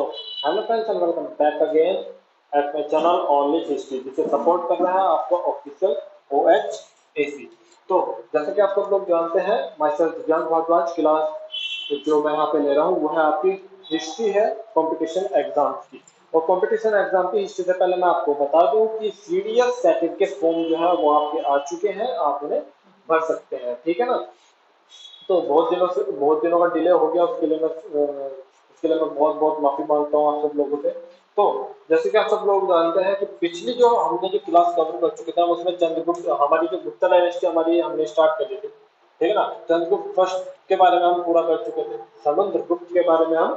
तो hello friends and welcome back again at my channel only history, जिसे support कर रहा है आपको ऑफिशियल OHAC। तो जैसे कि आप सब लोग जानते हैं, माय सेल्फ दिव्यांग भारद्वाज क्लास जो मैं यहाँ पे ले रहा हूँ वो है आपकी हिस्ट्री है कंपटीशन एग्जाम की। और कंपटीशन एग्जाम की हिस्ट्री से पहले मैं आपको बता दूं कि CDS सेकंड के फॉर्म जो है वो आपके आ चुके हैं, आप उन्हें भर सकते हैं, ठीक है ना। तो बहुत दिनों का डिले हो गया, उसके लिए मैं बहुत बहुत माफी मांगता हूँ आप सब लोगों से। तो जैसे कि आप सब लोग जानते हैं कि पिछली जो हमने जो क्लास कवर कर चुके थे उसमें चंद्रगुप्त हमारी जो गुप्ता डायनेस्टी हमारी हमने स्टार्ट कर दी थी, ठीक है ना। चंद्रगुप्त फर्स्ट के बारे में हम पूरा कर चुके थे, समुद्रगुप्त के बारे में हम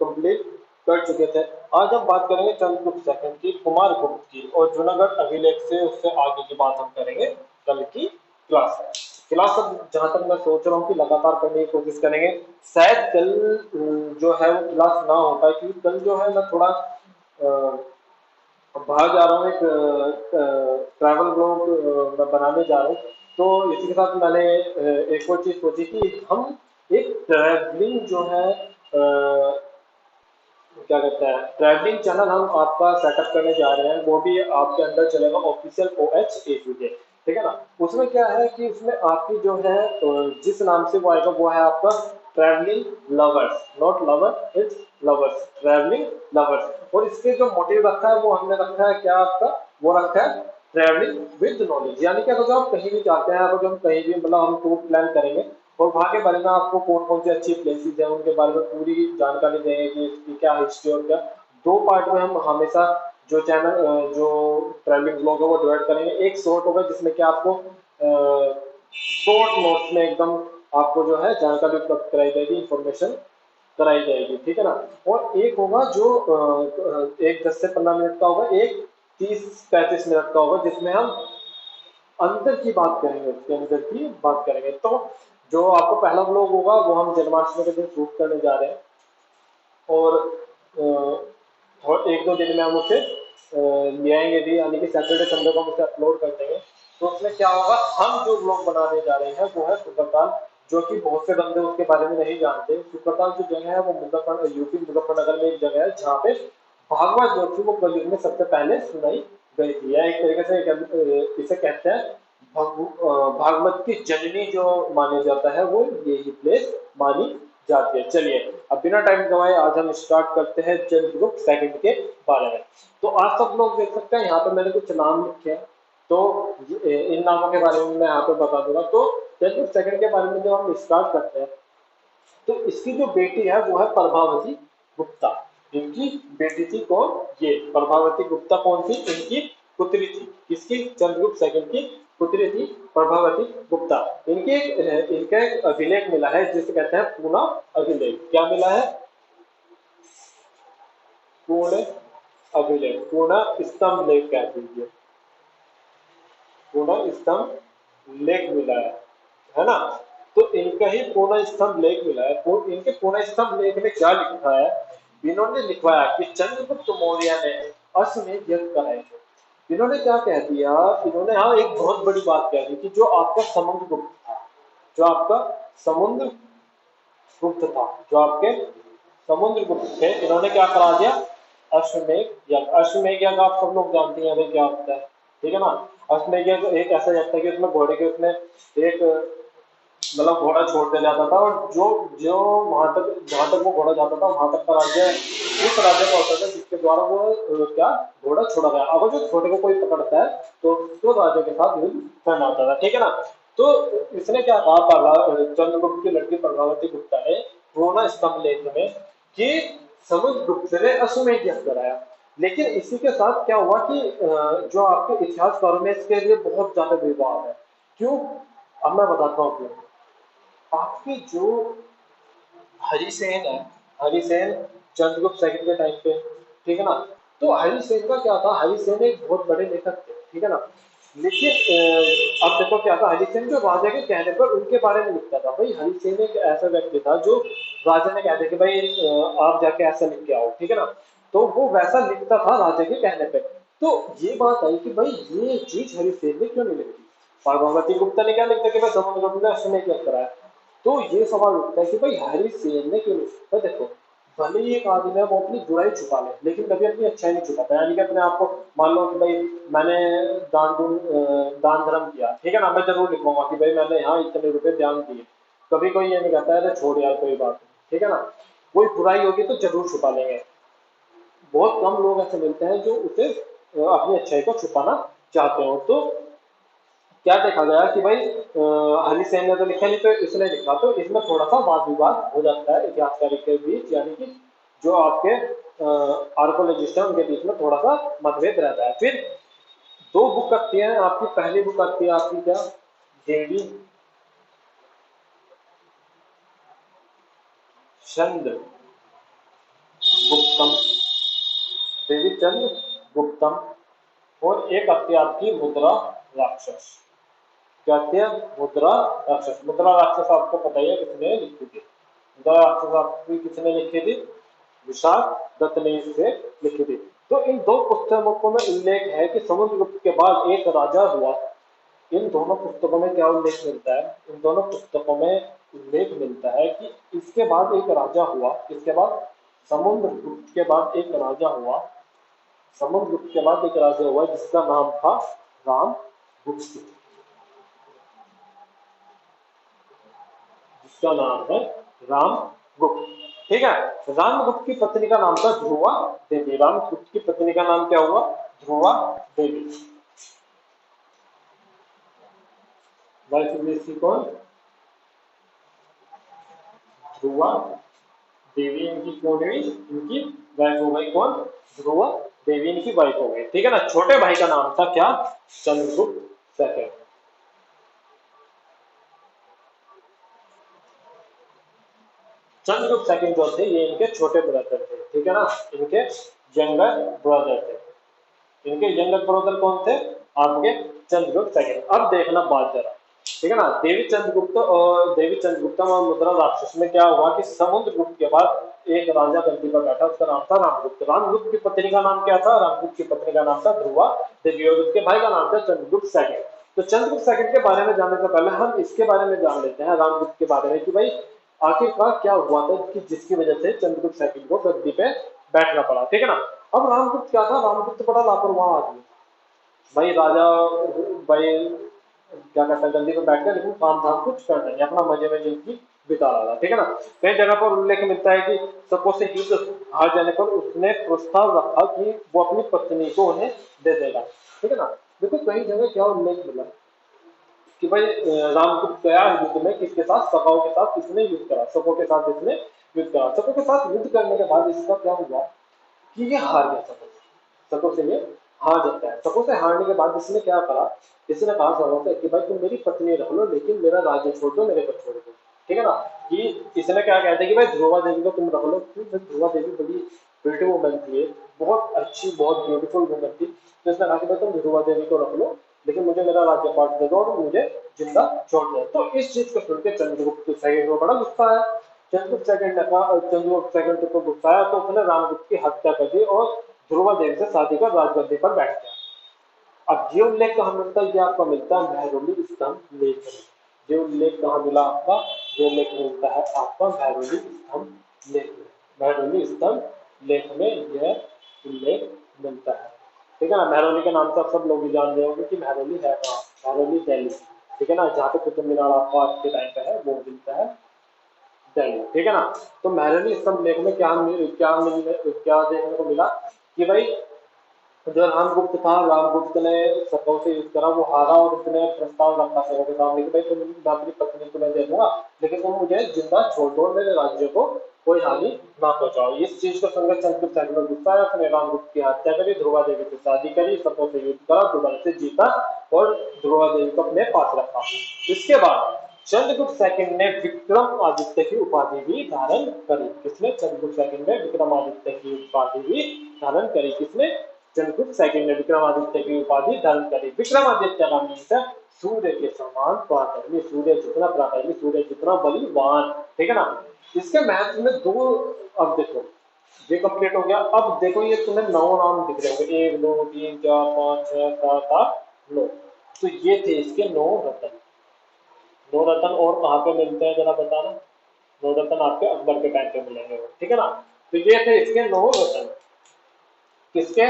कंप्लीट कर चुके थे। आज हम बात करेंगे चंद्रगुप्त सेकंड की, कुमारगुप्त की, और जूनागढ़ अभिलेख से उससे आगे की बात हम करेंगे कल की क्लास में। क्लास अब जहां तक मैं सोच रहा हूँ कि लगातार करने की कोशिश करेंगे। शायद कल जो है वो क्लास ना हो पाए, क्योंकि कल जो है मैं थोड़ा बाहर जा रहा हूँ, एक ट्रैवल ब्लॉग मैं बनाने जा रहा हूँ। तो इसी के साथ मैंने एक और चीज सोची कि हम एक ट्रैवलिंग जो है क्या कहते हैं ट्रैवलिंग चैनल हम आपका सेटअप करने जा रहे हैं, वो भी आपके अंदर चलेगा ऑफिशियल OHAC के, ठीक है ना। उसमें क्या है कि उसमें आपकी जो है जिस नाम से वो आएगा वो है आपका travelling lovers, not lover it's lovers, travelling lovers. और इसके जो मोटिव रखा है वो हमने रखा है क्या आपका, वो रखा है ट्रैवलिंग विद नॉलेज। यानी कि अगर आप कहीं भी जाते हैं, अगर हम कहीं भी मतलब हम टूर प्लान करेंगे और वहाँ के बारे में आपको कौन कौन सी अच्छी प्लेसेस है उनके बारे में पूरी जानकारी देंगे कि इसकी क्या हिस्ट्री और क्या। दो पार्ट में हम हमेशा जो चैनल जो ट्रैवलिंग ब्लॉग है वो डिवाइड करेंगे। एक शॉर्ट होगा जिसमें कि आपको शॉर्ट नोट्स में एकदम आपको जो है जानकारी उपलब्ध कराई जाएगी, इंफॉर्मेशन कराई जाएगी, ठीक है ना। और एक होगा जो एक 10 से 15 मिनट का होगा, एक 30-35 मिनट का होगा, जिसमें हम अंदर की बात करेंगे, उसके अंदर की बात करेंगे। तो जो आपको पहला व्लॉग होगा वो हम जन्माष्टमी के दिन शूट करने जा रहे हैं, और एक दो दिन में हम उसे ले आएंगे भी, यानी कि सैटरडे संडे को हम उसे अपलोड कर देंगे। तो उसमें क्या होगा, हम जो व्लॉग बनाने जा रहे हैं वो है सुकरताल, जो कि बहुत से बंदे उसके बारे में नहीं जानते। सुकरताल जो जगह है वो मुजफ्फर यूपी मुजफ्फरनगर में एक जगह है जहाँ पे भागवत जो थी वो कलयुग में सबसे पहले सुनाई गई थी। यह एक तरीके से इसे कहते हैं भागवत की जननी जो माने जाता है वो यही प्लेस मानी जाती है। चलिए अब बिना टाइम गवाए आज हम स्टार्ट करते हैं चंद्रगुप्त सेकंड के बारे में। तो आज सब लोग देख सकते हैं यहाँ पे मैंने कुछ नाम लिखे हैं, तो इन नामों के बारे में मैं यहाँ पे बता दूंगा। तो चंद्रगुप्त सेकंड के बारे में जब हम स्टार्ट करते हैं तो इसकी जो बेटी है वो है प्रभावती गुप्ता। इनकी बेटी थी कौन, ये प्रभावती गुप्ता कौन थी, इनकी पुत्री थी, किसकी, चंद्रगुप्त सेकंड की पुत्री थी प्रभावती गुप्ता। इनका एक अभिलेख मिला है जिसे कहते हैं पूना अभिलेख। क्या मिला है, पूर्ण अभिलेख, पूर्ण स्तंभ लेख कह दीजिए, पूर्ण स्तंभ लेख मिला है ना। तो इनका ही पूर्ण स्तंभ लेख मिला है। तो इनके पूर्ण स्तंभ लेख में क्या लिखा है, इन्होंने लिखवाया कि चंद्रगुप्त मौर्य ने अश्वमेध यज्ञ कराए थे। इन्होंने क्या कह दिया, इन्होंने यहाँ एक बहुत बड़ी बात कह दी कि जो आपका समुद्रगुप्त था, जो आपका समुद्रगुप्त था, जो आपके समुद्रगुप्त थे, इन्होंने क्या करा दिया, अश्वमेध यज्ञ। अश्वमेध यज्ञ आप सब लोग जानते हैं भाई क्या होता है, ठीक है ना। अश्वमेध यज्ञ एक ऐसा यज्ञ था कि उसमें घोड़े के उसमें एक मतलब घोड़ा छोड़ दिया जाता था, और जो जो वहां तक जहां तक वो घोड़ा जाता था वहां तक का राज्य उस राज्य का होता था जिसके द्वारा वो क्या घोड़ा छोड़ा गया। अगर जो छोटे को कोई पकड़ता है तो उसको राज्य के साथ युद्ध करना होता था, ठीक है ना। तो इसने क्या कहा, चंद्रगुप्त की लड़की प्रभावती गुप्ता ने पूर्ण स्तंभ लेख में कि समुद्रगुप्त ने अश्वमेध यज्ञ कराया। लेकिन इसी के साथ क्या हुआ कि जो आपके इतिहासकारों में इसके लिए बहुत ज्यादा विवाद है। क्यों, अब मैं बताता हूँ क्यों। आपकी जो हरिसेन है, हरिसेन चंद्रगुप्त सेकंड के टाइम पे, ठीक है ना। तो हरिसेन का क्या था, हरिसेन एक बहुत बड़े लेखक थे, ठीक है ना। लेकिन अब देखो क्या था, हरिसेन जो राजा के कहने पर उनके बारे में लिखता था। भाई हरिसेन एक ऐसा व्यक्ति था जो राजा ने कह दिया कि भाई आप जाके ऐसा लिख के आओ, ठीक है ना। तो वो वैसा लिखता था राजा के कहने पे। तो ये बात आई कि भाई ये चीज हरिसेन ने क्यों नहीं लिखी। भगवती गुप्ता ने क्या लिखा कि भाई समुद्रगुप्त ने अश्वमेध यज्ञ कराया। तो ये सवाल उठता है कि भाई हरिसेन ने क्यों नहीं, तो देखो भले ही एक आदमी है वो अपनी बुराई छुपा ले लेकिन कभी अपनी अच्छाई नहीं छुपाता, यानी कि अपने आप को मान लो कि भाई मैंने दान धर्म किया, ठीक है ना, मैं जरूर लिखूंगा कि भाई मैंने यहाँ इतने रुपए दान दिए। कभी कोई ये नहीं कहता है अरे छोड़ यार कोई बात नहीं, ठीक है ना। कोई बुराई होगी तो जरूर छुपा लेंगे। बहुत कम लोग ऐसे मिलते हैं जो उसे अपनी अच्छाई को छुपाना चाहते हो। तो क्या देखा गया कि भाई हरी सेन ने तो लिखा नहीं तो इसने लिखा, तो इसमें थोड़ा सा वाद विवाद हो जाता है इतिहासकारी के बीच, यानी कि जो आपके आर्कोलॉजिस्ट हैं उनके बीच में थोड़ा सा मतभेद रहता है। फिर दो बुक आती है आपकी, पहली बुक आती है आपकी क्या, देवी चंद्र गुप्तम, देवी चंद्र गुप्तम, और एक आती है आपकी मुद्रा राक्षस। क्या आती है, मुद्रा राक्षस। मुद्रा राक्षस आपको पता ही है किसने लिखी थी, मुद्रा राक्षस आपकी किसने लिखी थी, विशाख दत्त ने इसे लिखी थी। तो इन दो पुस्तकों में उल्लेख है कि समुद्रगुप्त के बाद एक राजा हुआ। इन दोनों पुस्तकों में क्या उल्लेख मिलता है, इन दोनों पुस्तकों में उल्लेख मिलता है कि इसके बाद एक राजा हुआ, इसके बाद समुद्रगुप्त के बाद एक राजा हुआ, समुद्रगुप्त के बाद एक राजा हुआ जिसका नाम था रामगुप्त, जिसका नाम है रामगुप्त, ठीक है। रामगुप्त की पत्नी का नाम था ध्रुवा देवी, रामगुप्त की पत्नी का नाम क्या हुआ, ध्रुवा देवी। वाइफ कौन, ध्रुवा देवी इनकी कौन हुई, इनकी वाइफ हो गई कौन, ध्रुवा देवी इनकी वाइफ हो गई, ठीक है ना। छोटे भाई का नाम था क्या, चंद्रगुप्त सेकंड। चंद्रगुप्त सेकंड जो थे ये इनके छोटे ब्रदर थे, ठीक है ना, इनके यंगर ब्रदर थे। इनके यंगर ब्रदर कौन थे, आपके चंद्रगुप्त सेकंड। अब देखना बात जरा, ठीक है ना। देवी चंद्रगुप्त और मुद्रा राक्षस में क्या हुआ कि समुद्रगुप्त के बाद एक राजा गद्दी पर बैठा, उसका नाम था रामगुप्त। रामगुप्त की पत्नी का नाम क्या था, रामगुप्त की पत्नी का नाम था ध्रुवा देवी, और उसके भाई का नाम था चंद्रगुप्त सेकंड। तो चंद्रगुप्त सेकंड के बारे में जानने से पहले हम इसके बारे में जान लेते हैं, रामगुप्त के बारे में, कि भाई आखिरकार क्या हुआ था कि जिसकी वजह से चंद्रगुप्त सेकंड को गद्दी पे बैठना पड़ा, ठीक है ना। अब रामगुप्त क्या था, रामगुप्त बड़ा लापरवाह आदमी, भाई राजा, भाई क्या कहता है गद्दी पर बैठ गया लेकिन काम धाम कुछ कर नहीं, अपना मजे में जिंदगी बिता रहा था, ठीक है ना। कई जगह पर उल्लेख मिलता है कि सपोज से युद्ध हार जाने पर उसने प्रस्ताव रखा कि वो अपनी पत्नी को उन्हें दे देगा, ठीक है ना। देखो कई जगह क्या उल्लेख मिला कि भाई रामगुप्त गया युद्ध में किसके साथ, सखाओं के साथ इसने युद्ध करा, सबों के साथ इसने युद्ध करा। सबों के साथ युद्ध करने के बाद इसका क्या हुआ कि ये हार गया, सबों से ये हार जाता है। सबों से हारने के बाद इसने क्या करा, इसने कहा सबों से कि भाई तुम मेरी पत्नी रख लो लेकिन मेरा राज्य छोड़ दो, मेरे को छोड़ दो, ठीक है ना। कि इसने क्या कहते हैं कि भाई ध्रुवा देवी को तुम रख लो, क्योंकि ध्रुवा देवी बड़ी ब्यूटी वुमन थी, बहुत अच्छी बहुत ब्यूटीफुल वुमन थी। तो इसने कहा कि भाई तुम ध्रुवा देवी को रख लो लेकिन मुझे मेरा राज्य पाठ दे दो और मुझे जिंदा छोड़ दो। तो इस चीज को सुन के चंद्रगुप्त सेकंड को बड़ा गुस्सा आया। चंद्रगुप्त सेकंड को गुस्सा आया तो उसने रामगुप्त की हत्या कर दी और ध्रुवा देवी से शादी कर राजगद्दी पर बैठ गया। अब ये उल्लेख कहाँ मिलता है, ये आपको मिलता है महरौली स्तंभ लेख में। ये उल्लेख कहाँ मिला आपका, ये उल्लेख मिलता है आपका महरौली स्तंभ लेख में। महरौली स्तंभ लेख में यह उल्लेख मिलता है, ठीक है ना। महरौली के नाम से आप सब लोग भी जान रहे होंगे कि महरौली है कहाँ, महरौली दिल्ली, ठीक है ना, जहाँ पे कुतुब मीनार आपको आज के टाइम पे है वो मिलता है दिल्ली, ठीक है ना। तो महरौली स्तंभ लेख में क्या देखने को मिला कि भाई जो रामगुप्त था, रामगुप्त ने सबों से युद्ध करा, वो हारा और उसने प्रस्ताव रखा सबों के सामने कि भाई तुम मैं अपनी पत्नी को मैं दे दूंगा लेकिन तुम मुझे जिंदा छोड़ दो, मेरे राज्य को कोई हानि ना पहुंचाओ। इस चीज को सुनकर चंद्रगुप्त सेकंड में गुस्सा आया, उसने रामगुप्त की हत्या करी, ध्रुवा देवी से शादी करी, सबों से युद्ध करा, दुबल से जीता और ध्रुवा देवी को अपने पास रखा। इसके बाद चंद्रगुप्त सेकंड ने विक्रमादित्य की उपाधि भी धारण करी। किसने, चंद्रगुप्त सेकंड ने विक्रमादित्य की उपाधि भी धारण करी। किसने, चंद्रगुप्त सेकंड ने विक्रमादित्य की उपाधि धारण करी। विक्रमादित्य का मीन्स है सूर्य के समान पराक्रमी, सूर्य जितना पराक्रमी, सूर्य जितना बलिवान, ठीक है ना। इसके मैथ में दो, अब देखो ये कंप्लीट हो गया। अब देखो ये तुम्हें 9 नाम दिख रहे होंगे, 1 2 3 4 5 6 7 8 9। तो ये थे इसके 9 रत्न। 9 रत्न और कहाँ पे मिलते हैं जरा बताना, नवरत्न आपके अकबर के टाइम पे मिलेंगे, ठीक है ना। तो ये थे इसके 9 रत्न। किसके?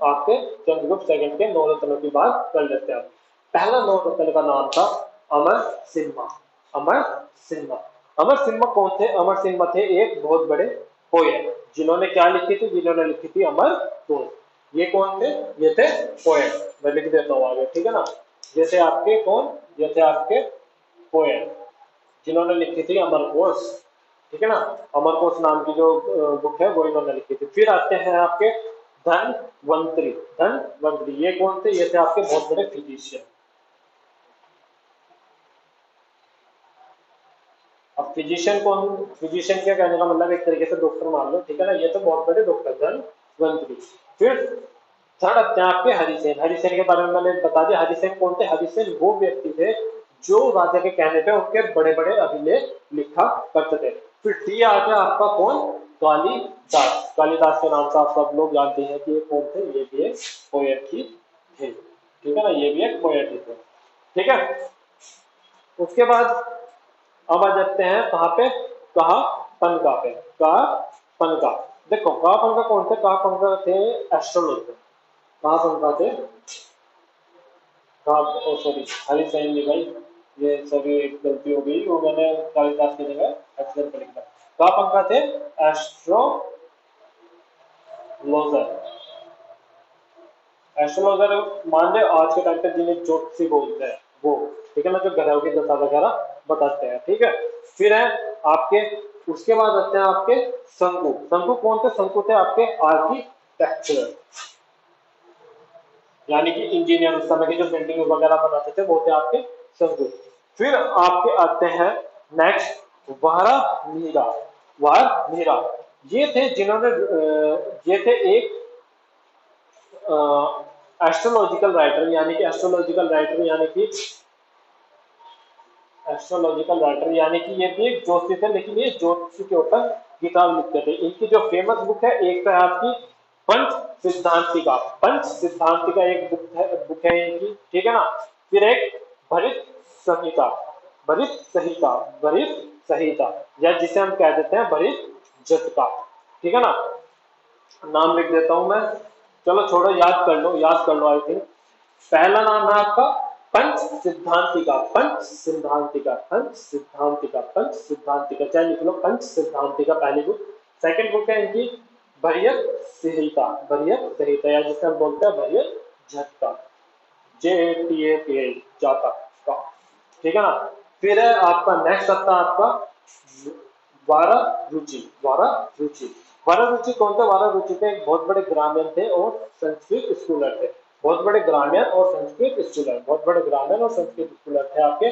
आपके चंद्रगुप्त सेकंड के 9 रत्नों की बात कर लेते हैं। पहला 9 रत्न का नाम था अमर सिन्हा। अमर सिन्हा। अमर सिन्हा कौन थे? अमर सिन्हा थे एक बहुत बड़े पोएट, जिन्होंने क्या लिखी थी? जिन्होंने लिखी थी अमर कोश। ये कौन थे? ये थे पोएट। मैं लिख देता हूँ आगे, ठीक है ना। जैसे आपके कौन? ये थे आपके पोएट जिन्होंने लिखी थी अमर कोश, ठीक है ना। अमरकोश नाम की जो बुक है वो इन्होंने लिखी थी। फिर आते हैं आपके धनवंतरी। धनवंतरी ये कौन थे? ये थे आपके बहुत बड़े फिजिशियन। अब फिजिशियन कौन? फिजिशियन क्या कहने का मतलब एक तरीके से डॉक्टर मान लो, ठीक है ना। ये तो बहुत बड़े डॉक्टर धनवंतरी। फिर थर्ड आते हैं आपके हरिसेन। हरिसेन के बारे में मैंने बता दिया। हरिसेन कौन थे? हरिसेन वो व्यक्ति थे जो राजा के कहने पे उनके बड़े बड़े अभिलेख लिखा करते थे। फिर डी आ गया आपका कौन? कालिदास। कालिदास के नाम से आप सब लोग जानते हैं कि ये कौन थे? ये भी एक पोएट ही थे, ठीक है ना। ये भी एक पोएट ही थे, ठीक है। उसके बाद अब आ जाते हैं कहाँ पे? कहा पनका पे। कहा पनका। देखो कहा पनका कौन थे? कहा पनका थे एस्ट्रोलॉजर। कहा पनका थे? कहा, ओ सॉरी हरिसेन जी भाई, ये सभी एक गलती हो गई, वो मैंने कालिदास की जगह एक्सप्लेन कर लिखा। कहा पनका थे एस्ट्रोलॉजर। एस्ट्रोलॉजर मान ले आज के टाइम पे जिन्हें ज्योतिषी बोलते हैं वो, ठीक है ना, जो ग्रहों की दशा वगैरह बताते हैं, ठीक है। फिर है आपके, उसके बाद आते हैं आपके शंकु। शंकु कौन थे? शंकु थे आपके आर्किटेक्चर, यानी कि इंजीनियर। उस समय के जो बिल्डिंग वगैरह बनाते थे वो थे आपके शंकु। फिर आपके आते हैं नेक्स्ट वारामीरा। वारामीरा ये थे जिन्होंने ये थे एक एस्ट्रोलॉजिकल राइटर, यानी कि एस्ट्रोलॉजिकल राइटर यानी कि एस्ट्रोलॉजिकल राइटर यानी कि ये भी एक ज्योतिषी थे, लेकिन ये ज्योतिषी के ऊपर किताब लिखते थे। इनकी जो फेमस बुक है, एक तो है आपकी पंच सिद्धांतिका। पंच सिद्धांतिका एक बुक है इनकी, ठीक है ना। फिर एक भरित संहिता। भरित संहिता। भरित संहिता, या जिसे हम कह देते हैं भरित जटका, ठीक है ना। नाम लिख देता हूं मैं, चलो छोड़ो, याद कर लो, याद कर लो। आई थिंक पहला नाम है आपका पंच सिद्धांतिका। पंच सिद्धांतिका। पंच सिद्धांतिका। पंच सिद्धांतिका, चाहे लिख लो पंच सिद्धांतिका पहली बुक। सेकंड बुक है इनकी भरियत संहिता। भरियत संहिता, या जिसे हम बोलते हैं भरियत झटका। JATA जाता का, ठीक है ना। फिर है आपका नेक्स्ट आता है आपका वारा रुचि। वारा रुचि। वारा रुचि कौन थे? वारा रुचि थे एक बहुत बड़े ग्रामीण थे और संस्कृत स्कॉलर थे। बहुत बड़े ग्रामीण और संस्कृत स्कॉलर, बहुत बड़े ग्रामीण और संस्कृत स्कॉलर थे आपके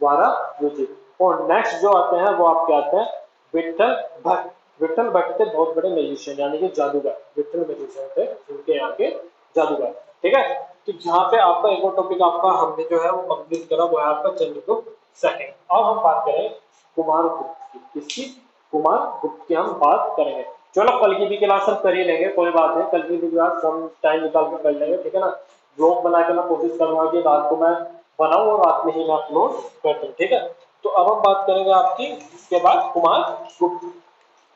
वारा रुचि। और नेक्स्ट जो आते हैं वो आपके आते हैं विठल भट्ट। विठल भट्ट थे बहुत बड़े म्यूजिशियन, यानी कि जादूगर। विठल म्यूजिशियन थे उनके यहाँ के जादूगर, ठीक है। तो जहाँ पे आपका एक और टॉपिक आपका हमने जो है वो कंप्लीट करा, वो है आपका चंद्रगुप्त सेकंड। अब हम बात करें कुमार गुप्त की। किसकी? कुमार गुप्त की हम बात करेंगे। चलो कल की भी क्लास हम कर ही लेंगे, कोई बात नहीं, कल की भी क्लास हम टाइम निकाल कर कर लेंगे, ठीक है ना। ब्लॉग बना के मैं कोशिश करूंगा कि रात को मैं बनाऊं और रात में ही मैं अपलोड कर दूं, ठीक है। तो अब हम बात करेंगे आपकी इसके बाद कुमार गुप्त,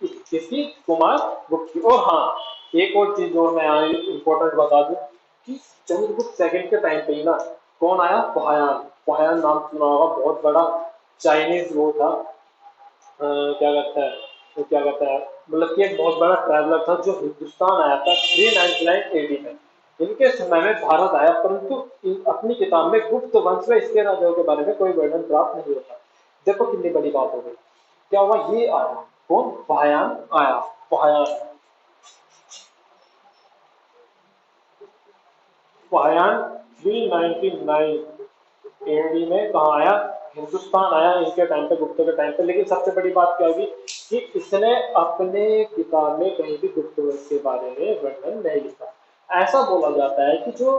किसकी? कुमार गुप्त की। और हाँ, एक और चीज जो मैं इंपॉर्टेंट बता दूं कि चंद्रगुप्त सेकंड के टाइम पे ही ना कौन आया? फाहियान। फाहियान नाम सुना होगा, बहुत बड़ा चाइनीज वो था, क्या कहता है, तो क्या कहता है, मतलब कि एक बहुत बड़ा ट्रैवलर था जो हिंदुस्तान आया था 399 AD में। इनके समय में भारत आया, परंतु अपनी किताब में गुप्त वंश में इसके राजाओं के बारे में कोई वर्णन प्राप्त नहीं होता। देखो कितनी बड़ी बात हो गई। क्या हुआ? ये आया कौन? फाहियान आया। फाहियान। फाहियान 399 AD में कहा आया? हिंदुस्तान आया इनके टाइम पे, गुप्तों के टाइम पे। लेकिन सबसे बड़ी बात क्या होगी कि इसने अपने किताब में कहीं भी गुप्त वंश के बारे में वर्णन नहीं लिखा। ऐसा बोला जाता है कि जो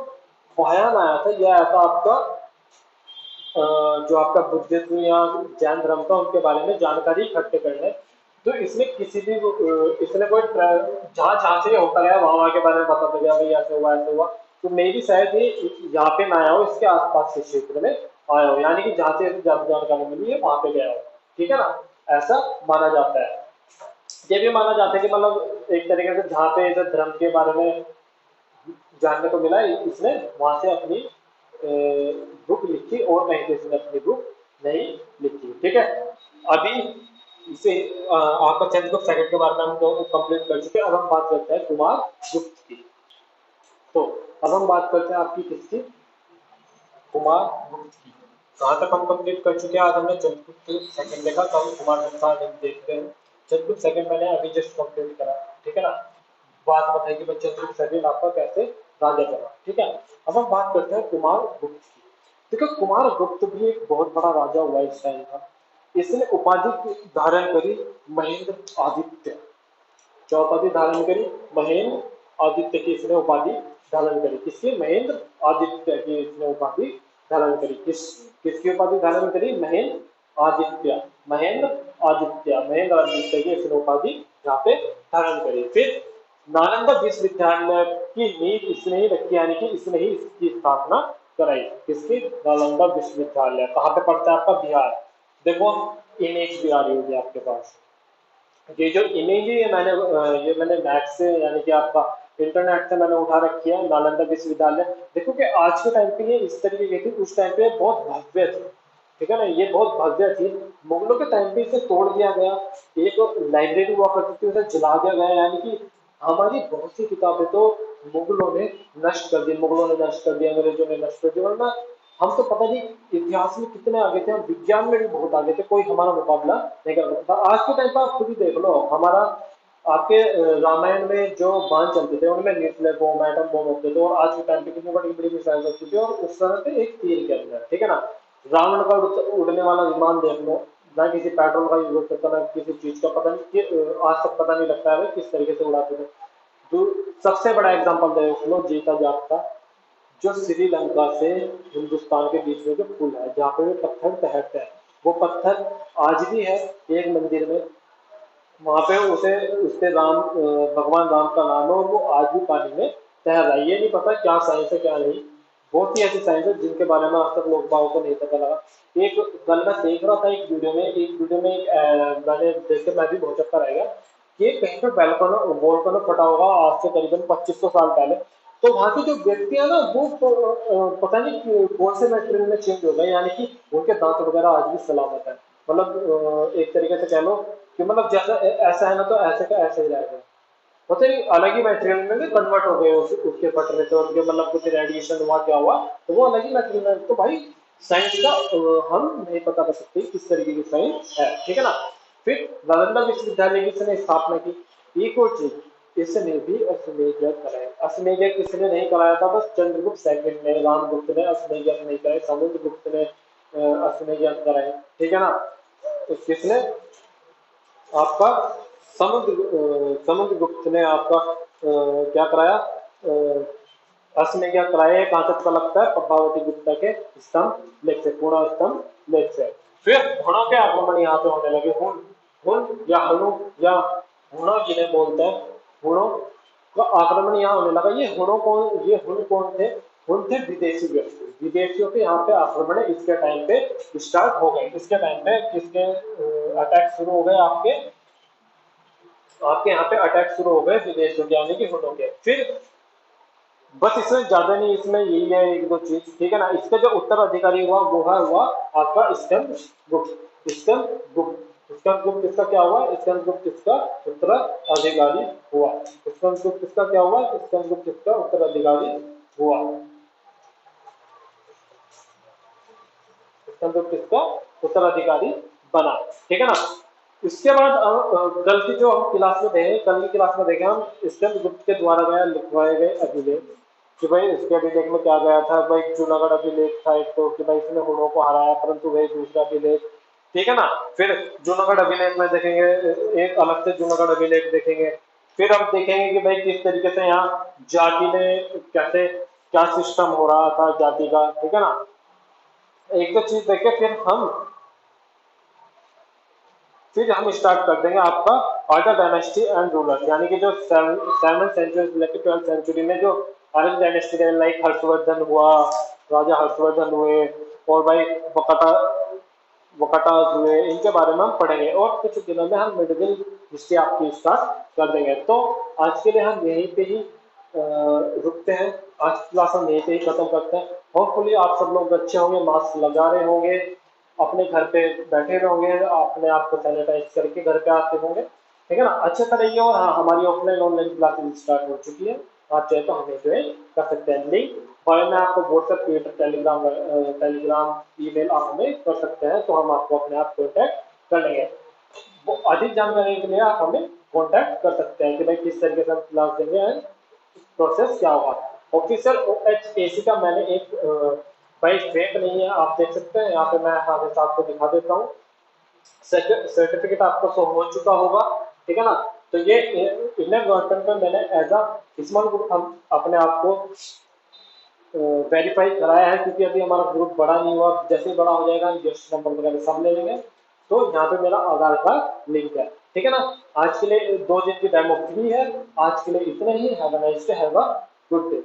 फाहियान आया था यह आया था आपका जो आपका बुद्धिज्म या जैन धर्म था उनके बारे में जानकारी इकट्ठे करने। तो इसने किसी भी इसने कोई जहां जहां से ये होता गया वहां वहां के बारे में बताता गया, भाई ऐसे हुआ ऐसे हुआ। तो मेरी शायद ये यहाँ पे ना आया हो, इसके आसपास के क्षेत्र में आया हो, यानी कि जहां से ज्यादा जानकारी मिली है वहां पे गया हो, ठीक है ना। ऐसा माना जाता है। ये भी माना जाता है कि मतलब एक तरीके से जहाँ पे इधर धर्म के बारे में जानने को मिला, इसने वहां से अपनी बुक लिखी और कहीं किसी ने अपनी बुक नहीं लिखी। ठीक है, अभी इसे आपका चंद्रगुप्त सेकंड के बारे में हम कंप्लीट कर चुके हैं। अब हम बात करते हैं कुमार गुप्त की। तो अब हम बात करते हैं आपकी किसकी, कुमार गुप्त की। कहाँ तक हम कंप्लीट कर चुके हैं? आज हमने चंद्रगुप्त सेकंड देखा, कल कुमार गुप्त का हम देखते हैं। चंद्रगुप्त सेकंड मैंने अभी जस्ट कंप्लीट करा, ठीक है ना। बात बताई कि बच्चे चंद्रगुप्त सेकंड आपका कैसे राजा बना। ठीक है, अब हम बात करते हैं कुमार गुप्त की। देखो कुमार गुप्त भी एक बहुत बड़ा राजा हुआ इस टाइम का। इसने उपाधि धारण करी महेंद्र आदित्य। क्या उपाधि धारण करी? महेंद्र आदित्य की इसने उपाधि धारण करी। किसकी? महेंद्र आदित्य की इसने उपाधि धारण करी। किसकी उपाधि धारण करी? महेंद्र आदित्य। महेंद्र आदित्य की इसने उपाधि यहाँ पे धारण करी। फिर नालंदा विश्वविद्यालय की नींव इसने ही रखी, यानी कि इसने ही इसकी स्थापना कराई। किसकी? नालंदा विश्वविद्यालय। कहाँ पे पड़ता है? आपका बिहार। देखो इमेज भी आ रही होगी आपके पास। ये जो इमेज है ये मैंने मैथ से यानी कि आपका इंटरनेट से मैंने उठा रखी है। नालंदा विश्वविद्यालय, देखो कि आज के टाइम पे ये इस तरीके की थी, उस टाइम पे बहुत भव्य थी। ठीक है ना, ये बहुत भव्य थी। मुगलों के टाइम पे इसे तोड़ दिया गया, एक लाइब्रेरी हुआ करती थी, उसे जला दिया गया। यानी कि हमारी बहुत सी किताबें तो मुगलों ने नष्ट कर दी, अंग्रेजों ने नष्ट कर दी। वरना हम तो पता नहीं इतिहास में कितने आगे थे, हम विज्ञान में भी बहुत आगे थे, कोई हमारा मुकाबला नहीं कर सकता। आज के टाइम पर आप खुद ही देख लो, हमारा आपके रामायण में जो बाण चलते थे उनमें न्यूक्लियर बॉम्ब, एटम बॉम्ब होते थे, और आज के टाइम पे कितनी बड़ी बड़ी मिसाइल होती थी, और उस समय पे एक तीर के अंदर। ठीक है ना, रावण का उड़ने वाला विमान देख लो, ना किसी पेट्रोल का यूज करता, ना किसी चीज का, पता नहीं आज तक पता नहीं लगता है किस तरीके से उड़ाते थे। तो सबसे बड़ा एग्जाम्पल देख लो जीता जागता, जो श्रीलंका से हिंदुस्तान के बीच में जो पुल है, जहाँ पे वो पत्थर तैरता है, वो पत्थर आज भी है एक मंदिर में। वहां पे उसे उसके भगवान राम का नाम है, और वो आज भी पानी में तैर रहा है। ये नहीं पता क्या साइंस है क्या नहीं। बहुत ही ऐसी साइंस है जिनके बारे में आज तक लोग बागों को नहीं पता लगा। एक कल मैं देख रहा था एक वीडियो में मैंने देख के मैं भी बहुत चक्कर आएगा कि कहीं पे वोल्केनो फटा होगा आज से करीबन 2500 साल पहले। तो वहां के जो व्यक्ति है ना, वो पता नहीं कौन से मेटेरियल में चेंज हो गए, यानी कि उनके दांत वगैरह आज भी सलामत है। मतलब एक तरीके से कह लो कि मतलब जैसा ऐसा है ना, तो ऐसे का ऐसे ही रहेगा। पता नहीं अलग ही मटेरियल में भी कन्वर्ट हो गए उसके फटने से, उनके मतलब कुछ रेडिएशन हुआ क्या हुआ, तो वो अलग ही मटेरियल में। तो भाई साइंस का हम नहीं पता कर सकते किस तरीके की साइंस है। ठीक है ना। फिर नालंदा विश्वविद्यालय की इसने स्थापना की। एक और चीज, इसने भी अश्वमेध कराया। अश्वमेध किसने नहीं कराया था? बस चंद्रगुप्त सेकंड ने, रामगुप्त ने अश्वमेध नहीं कराए, समुद्रगुप्त ने अश्वमेध कराए। ठीक है ना। तो किसने? आपका समुद्रगुप्त ने आपका क्या कराया? असमें क्या कराया? कहां तक का लगता है? पद्मावती गुप्ता के स्तंभ लेख से, पूर्ण स्तंभ लेख से। फिर हुणों के आक्रमण यहाँ पे होने लगे। हुण हुण या हणु या हुणा जिन्हें बोलते हैं, हुणों का आक्रमण यहाँ होने लगा। ये हुण कौन थे? हुण थे विदेशी व्यक्ति। विदेशियों के यहाँ पे आक्रमण इसके टाइम पे स्टार्ट हो गए। इसके टाइम पे किसके अटैक शुरू हो गए? आपके यहाँ पे अटैक शुरू हो गए विदेशियों के, यानी कि हुनों के। फिर बस इसमें ज्यादा नहीं, इसमें यही है एक दो चीज। ठीक है ना। इसका जो उत्तराधिकारी हुआ वो हुआ आपका स्कंदगुप्त। स्कंदगुप्त इसका क्या हुआ? स्कंदगुप्त इसका उत्तराधिकारी हुआ। स्कंदगुप्त इसका क्या हुआ? स्कंदगुप्त इसका उत्तराधिकारी हुआ। स्कंदगुप्त इसका उत्तराधिकारी बना। ठीक है ना। इसके बाद कल की जो हम क्लास में देखें, कल की क्लास में देखें हम स्कंदगुप्त के द्वारा गया लिखवाए गए अभिलेख, कि भाई इसके अभिलेख में क्या गया था? भाई जूनागढ़ अभिलेख था एक, तो कि भाई इसने हुणों को हराया, परंतु वही दूसरा अभिलेख। ठीक है ना। फिर जूनागढ़ अभिलेख में देखेंगे, एक अलग से जूनागढ़ अभिलेख देखेंगे। फिर हम देखेंगे कि भाई किस तरीके से यहाँ जाति ने कैसे क्या सिस्टम हो रहा था जाति का। ठीक है ना। एक तो चीज देखे, फिर हम स्टार्ट कर देंगे आपका ऑर्डर डायनेस्टी एंड रूलर, यानी कि जो 7th सेंचुरी से लेकर 12th सेंचुरी में जो ऑर्डर डायनेस्टी, लाइक हर्षवर्धन हुआ, राजा हर्षवर्धन हुए, और भाई बकाटा वकाटाज हुए, इनके बारे में हम पढ़ेंगे और कुछ दिनों में हम मेडिकल हिस्ट्री आपकी स्टार्ट कर देंगे। तो आज के लिए हम यहीं पे ही रुकते हैं, आज की क्लास हम यहीं पे ही खत्म करते हैं। होपफुली आप सब लोग अच्छे होंगे, मास्क लगा रहे होंगे, अपने घर पे बैठे रहे होंगे, अपने आप को सैनिटाइज करके घर पे आते होंगे, ठीक है ना, अच्छे से रहिए। और हाँ, हमारी ऑफलाइन ऑनलाइन क्लासेस स्टार्ट हो चुकी है, आप चाहे तो हमें ज्वाइन कर सकते हैं। लिंक और मैं आपको व्हाट्सएप, ट्विटर, टेलीग्राम, ईमेल आप हमें कर सकते हैं, तो हम आपको अपने आप कॉन्टैक्ट कर लेंगे। वो अधिक जानकारी के लिए आप हमें कॉन्टैक्ट कर सकते हैं कि भाई किस तरीके से हम क्लास देंगे एंड प्रोसेस क्या होगा। ऑफिशियल OHAC का मैंने एक भाई फेक नहीं है, आप देख सकते हैं यहाँ पे, मैं हमेशा आपको दिखा देता हूँ, सर्टिफिकेट आपको शो हो चुका होगा, ठीक है ना। तो ये इंडियन गवर्नमेंट में मैंने एज अ स्मॉल ग्रुप हम अपने आप को वेरीफाई कराया है, क्योंकि अभी हमारा ग्रुप बड़ा नहीं हुआ, जैसे ही बड़ा हो जाएगा हम रजिस्टर नंबर वगैरह सब ले लेंगे। तो यहाँ पे मेरा आधार कार्ड लिंक है, ठीक है ना। आज के लिए 2 दिन की डेमो फ्री है, आज के लिए इतना ही। Have a nice day, have a good day.